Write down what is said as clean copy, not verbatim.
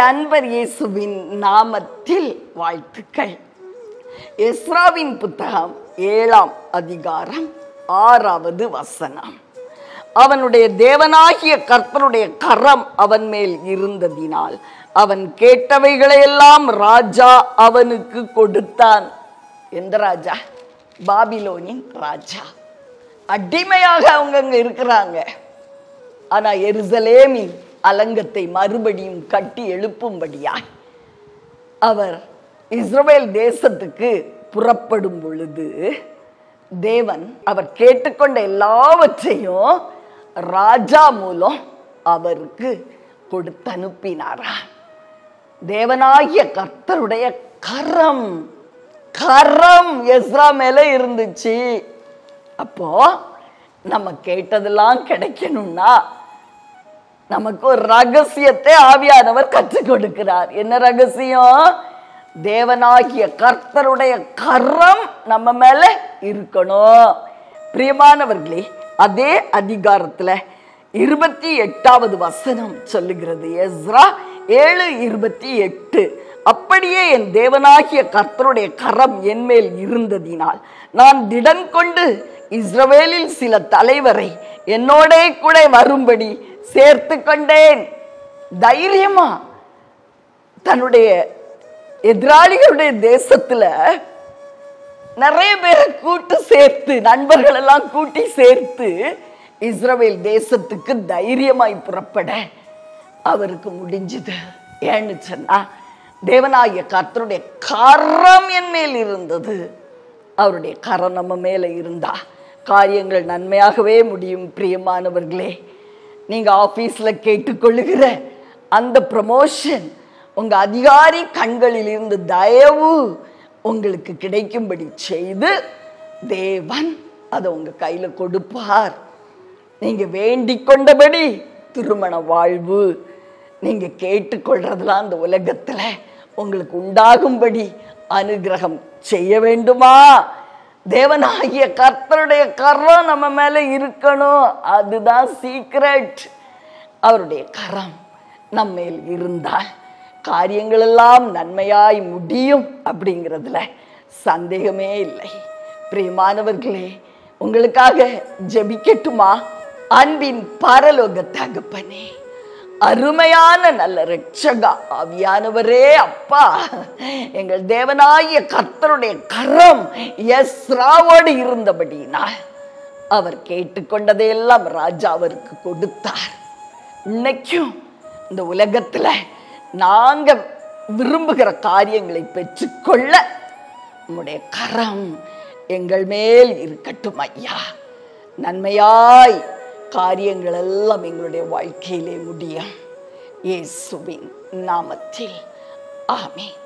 அன்பர் இயேசுவின் நாமத்தில் வாழ்த்துக்கள். எஸ்ராவின் புத்தகம் 7ஆம் அதிகாரம் 6வது வசனம். அவனுடைய தேவனாகிய கர்த்தருடைய கரம் அவன் மேல் இருந்ததினால் அவன் கேட்டவைகளையெல்லாம் ராஜா அவனுக்கு கொடுத்தான். எந்த ராஜா? பாபிலோனின் ராஜா. அடிமையாக அவங்க அங்க இருக்கிறாங்க. ஆனா எருசலேமின் அலங்கத்தை மறுபடியும் கட்டி எழுப்பும்படியாய் அவர் இஸ்ரவேல் தேசத்துக்கு புறப்படும் பொழுது தேவன் அவர் கேட்டுக்கொண்ட எல்லாவற்றையும் ராஜா மூலம் அவருக்கு கொடுத்து அனுப்பினாரா. தேவனாகிய கர்த்தருடைய கரம் கரம் எஸ்ரா மேல இருந்துச்சு. அப்போ நம்ம கேட்டதெல்லாம் கிடைக்கணும்னா நமக்கு ஒரு ரகசியத்தை ஆவியானவர் கற்றுக் கொடுக்கிறார். என்ன ரகசியம்? தேவனாகிய கர்த்தருடைய கரம் நம்ம மேல இருக்கணும். பிரியமானவர்களே, அதே அதிகாரத்துல 28வது வசனம் சொல்லுகிறது. எஸ்ரா 7:28. அப்படியே என் தேவனாகிய கர்த்தருடைய கரம் என் மேல் இருந்ததினால் நான் திடன் கொண்டு இஸ்ரவேலில் சில தலைவரை என்னோட கூட வரும்படி சேர்த்து கொண்டேன். தைரியமா தன்னுடைய எதிராளிகளுடைய தேசத்துல நிறைய பேரை கூட்டு சேர்த்து, நண்பர்கள் எல்லாம் கூட்டி சேர்த்து இஸ்ரவேல் தேசத்துக்கு தைரியமாய் புறப்பட அவருக்கு முடிஞ்சது. ஏன்னு சொன்னா தேவனாகிய கர்த்தருடைய கரம் என் மேல் இருந்தது. அவருடைய கரம் நம்ம மேல இருந்தா காரியங்கள் நன்மையாகவே முடியும். பிரியமானவர்களே, நீங்க ஆபீஸ்ல கேட்டுக்கொள்ளுகிற அந்த ப்ரமோஷன் உங்க அதிகாரி கண்களில் இருந்து தயவு உங்களுக்கு கிடைக்கும்படி செய்து தேவன் அதை உங்க கையில கொடுப்பார். நீங்க வேண்டிக் கொண்டபடி திருமண வாழ்வு நீங்க கேட்டுக்கொள்றதுலாம் அந்த உலகத்துல உங்களுக்கு உண்டாகும்படி அனுகிரகம் செய்ய வேண்டுமா? தேவனாகிய கர்த்தருடைய கரம் நம்ம மேல இருக்கணும். அதுதான் சீக்ரெட். அவருடைய கரம் நம்ம மேல் இருந்தால் காரியங்கள் எல்லாம் நன்மையாய் முடியும் அப்படிங்கிறதுல சந்தேகமே இல்லை. பிரியமானவர்களே, உங்களுக்காக ஜெபிக்கட்டுமா? அன்பின் பரலோக தகப்பனே, அருமையான நல்ல இரட்சக ஆவியானவரே, அப்பா, எங்கள் தேவனாகிய கர்த்தருடைய கரம் எஸ்ராவோடு இருந்தபடியினால் அவர் கேட்டுக்கொண்டதையெல்லாம் ராஜா அவருக்கு கொடுத்தார். இன்னைக்கும் இந்த உலகத்துல நாங்க விரும்புகிற காரியங்களை பெற்றுக்கொள்ள உம்முடைய கரம் எங்கள் மேல் இருக்கட்டும் ஐயா. நன்மையாய் காரியங்கள் எல்லாம் எங்களுடைய வாழ்க்கையிலே முடியும். இயேசுவின் நாமத்தில் ஆமென்.